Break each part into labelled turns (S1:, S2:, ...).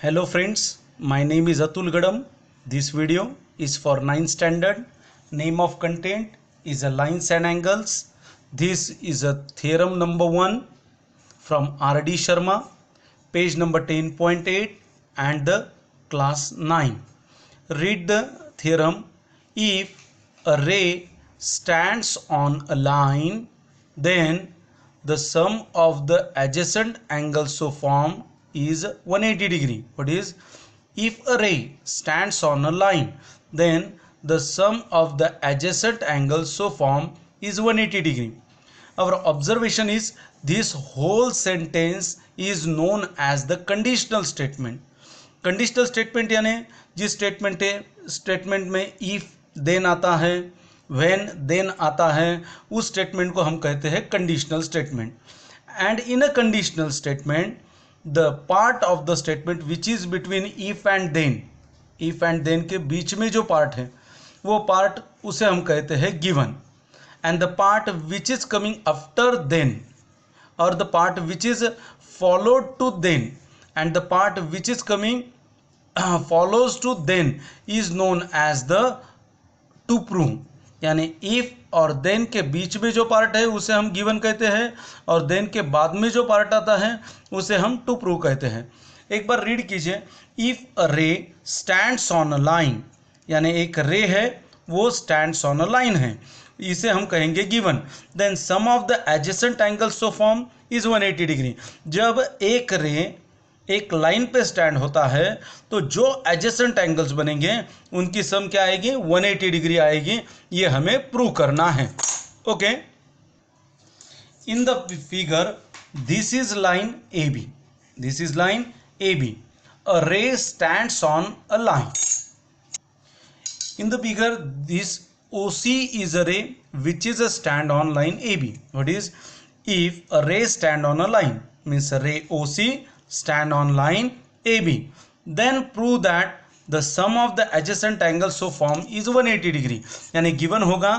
S1: Hello friends, my name is Atul Gadam. This video is for 9th standard. Name of content is a lines and angles. This is a theorem number 1 from R.D. Sharma, page number 10.8 and the class 9. Read the theorem. If a ray stands on a line, then the sum of the adjacent angles so formed is 180 degree. What is? If a ray stands on a line, then the sum of the adjacent angles so formed is 180 degree. Our observation is this whole sentence is known as the conditional statement. Conditional statement यानी जिस statement में if then आता है, when then आता है, उस statement को हम कहते हैं conditional statement. And in a conditional statement the part of the statement which is between if and then के बीच में जो पार्ट है वो पार्ट उसे हम कहते हैं given. And the part which is coming after then और the part which is followed to then and the part which is coming follows to then is known as the to prove. यानी if और then के बीच में जो part है उसे हम गिवन कहते हैं और then के बाद में जो पार्ट आता है उसे हम to prove कहते हैं. एक बार रीड कीजिए. if a ray stands on a line, यानी एक रे है वो stands on a line है, इसे हम कहेंगे given. then sum of the adjacent angles so form is 180 degree. जब एक रे एक लाइन पे स्टैंड होता है तो जो एडजेसेंट एंगल्स बनेंगे उनकी सम क्या आएगी? 180 डिग्री आएगी. ये हमें प्रूव करना है. Okay, in the figure this is line A B. This is line A B. A ray stands on a line. In the figure this OC is a ray which is a stand on line AB. What is? If a ray stand on a line means a ray OC stand on line AB, then prove that the sum of the adjacent angles so form is 180 degree. यानी given होगा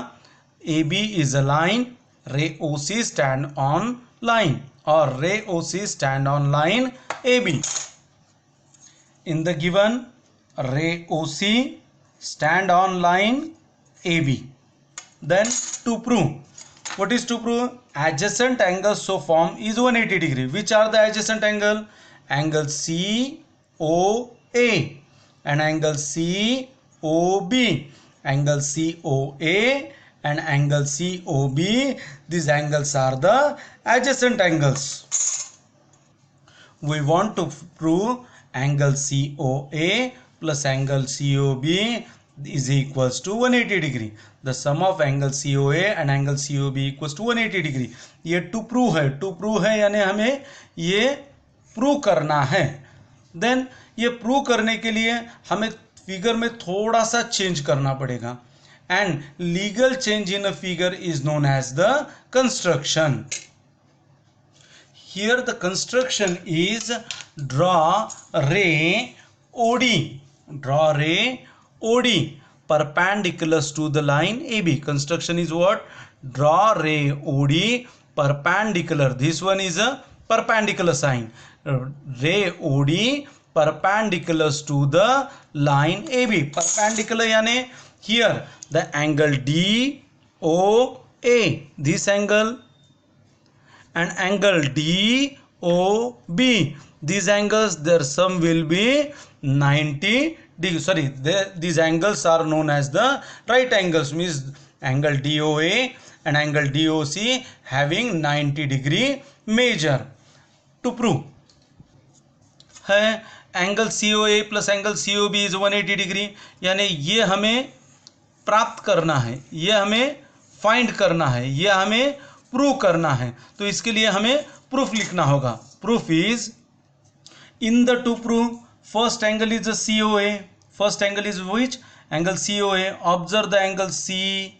S1: AB is a line, ray OC stand on line और ray OC stand on line AB. In the given ray OC stand on line AB. Then to prove, what is to prove? Adjacent angle so form is 180 degree. Which are the adjacent angle? Angle COA and angle COB, angle COA and angle COB. These angles are the adjacent angles. We want to prove angle COA plus angle COB is equals to 180 degree. The sum of angle COA and angle COB equals to 180 degree. ये to prove है. to prove है यानी हमें ये prove करना है. Then ये prove करने के लिए हमें फिगर में थोड़ा सा चेंज करना पड़ेगा. And legal change in a figure is known as the construction. Here the construction is draw ray OD. Draw ray OD perpendiculars to the line AB. Construction is what? Draw ray OD perpendicular. This one is a perpendicular sign. Ray OD perpendiculars to the line AB. Perpendicular यानी here the angle DOA, this angle, and angle DOB. These angles, their sum will be 90 degree. Sorry, these angles are known as the right angles, means angle DOA and angle DOC having 90 degree measure. To prove है angle COA plus angle COB is 180 degree. यानी ये हमें प्राप्त करना है, ये हमें find करना है, ये हमें प्रूव करना है. तो इसके लिए हमें प्रूफ लिखना होगा. Proof is in the two prove first angle is COA. First angle is which? Angle COA. Observe the angle COA.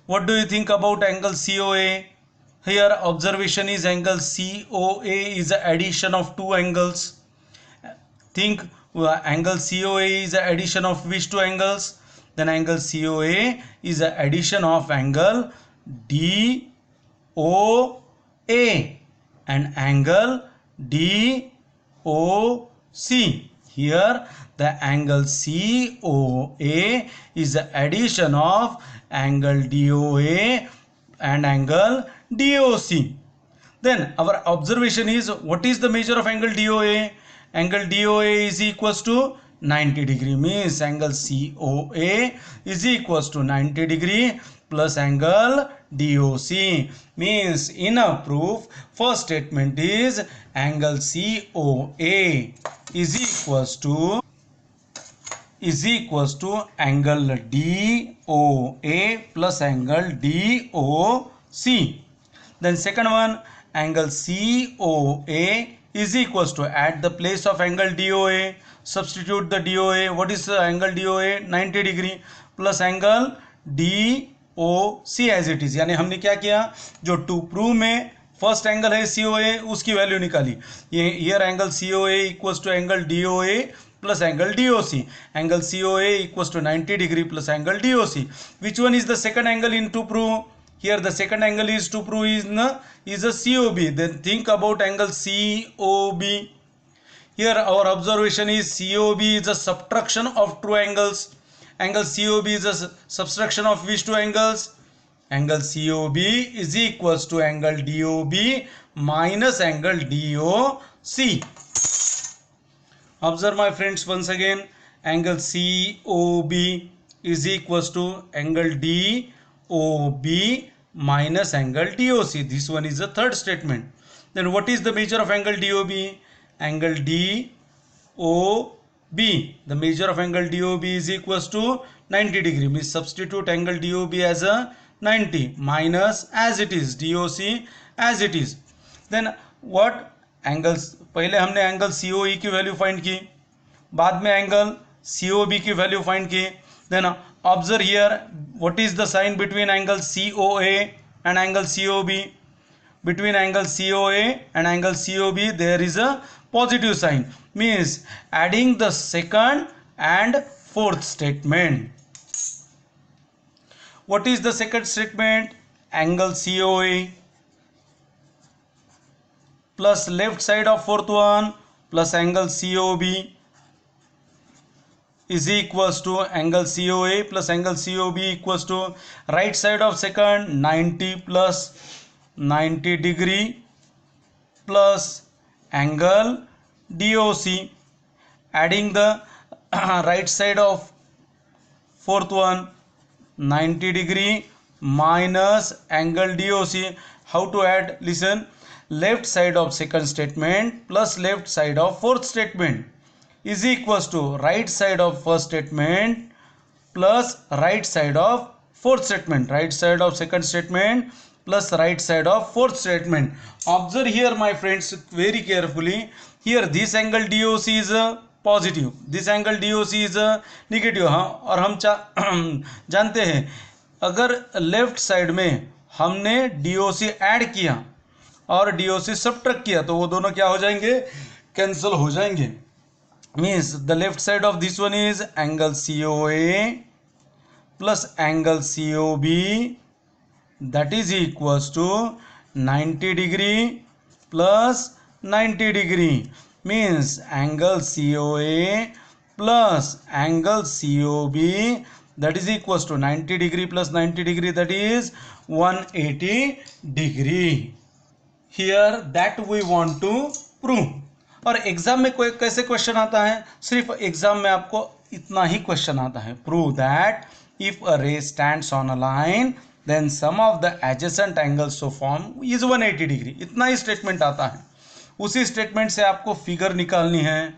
S1: What do you think about angle COA? Here observation is angle COA is the addition of two angles. Think angle COA is the addition of which two angles? Then angle COA is the addition of angle DOA and angle DOC. Here the angle COA is the addition of angle DOA and angle DOC. Then our observation is, what is the measure of angle DOA? Angle DOA is equals to 90 degree, means angle COA is equals to 90 degree plus angle DOC, means in a proof first statement is angle COA is equals to angle DOA plus angle DOC. Then second one, angle COA is equals to, at the place of angle DOA substitute the DOA. What is the angle DOA? 90 degree plus angle DOC as it is. यानी हमने क्या किया, जो to prove में first angle है COA उसकी value निकाली. ये here angle COA equals to angle DOA plus angle DOC. Angle COA equals to 90 degree plus angle DOC. Which one is the second angle in to prove? Here the second angle is to prove is a COB. Then think about angle COB. Here our observation is COB is a subtraction of two angles. Angle COB is a subtraction of which two angles? Angle COB is equals to angle DOB minus angle DOC. Observe my friends once again, angle COB is equals to angle DOB minus angle DOC. This one is the third statement. Then what is the measure of angle DOB? Angle DOB. The measure of angle DOB is equals to 90 degree. Means substitute angle DOB as a 90 minus as it is DOC as it is. Then what angles, पहले हमने angle COE की value find की, बाद में angle COB की value find की. Then observe here, what is the sign between angle COA and angle COB? Between angle COA and angle COB there is a positive sign, means adding the second and fourth statement. What is the second statement? Angle COA plus left side of fourth one plus angle COB is equals to angle COA plus angle COB equals to right side of second 90 plus 90 degree plus angle DOC, adding the right side of fourth one 90 degree minus angle DOC. How to add? Listen, left side of second statement plus left side of fourth statement is equals to right side of first statement plus right side of fourth statement. Right side of second statement plus right side of fourth statement. Observe here my friends very carefully. Here this angle DOC is a positive, this angle DOC is a negative. हाँ, और हम जानते हैं अगर left side में हमने DOC add किया और DOC सब्ट्रैक्ट किया तो वो दोनों क्या हो जाएंगे? कैंसिल हो जाएंगे. Means the left side of this one is angle COA plus angle COB, that is equals to 90 degree plus 90 degree, means angle COA plus angle COB, that is equals to 90 degree plus 90 degree, that is 180 degree. Here that we want to prove. और exam में कोई कैसे question आता है? सिर्फ exam में आपको इतना ही क्वेश्चन आता है, prove that if a ray stands on a line then sum of the adjacent angles so form is 180 degree. इतना ही स्टेटमेंट आता है. उसी स्टेटमेंट से आपको फिगर निकालनी है,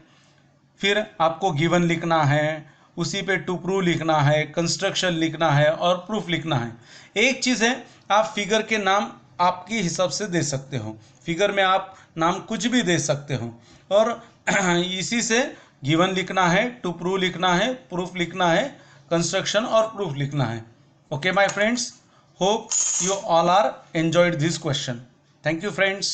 S1: फिर आपको गिवन लिखना है, उसी पे टू प्रूव लिखना है, कंस्ट्रक्शन लिखना है और प्रूफ लिखना है. एक चीज़ है, आप फिगर के नाम आपके हिसाब से दे सकते हो, फिगर में आप नाम कुछ भी दे सकते हो और इसी से गिवन लिखना है, टू प्रूव लिखना है, प्रूफ लिखना है, कंस्ट्रक्शन और प्रूफ लिखना है. Okay my friends, hope you all are enjoyed this question. Thank you friends.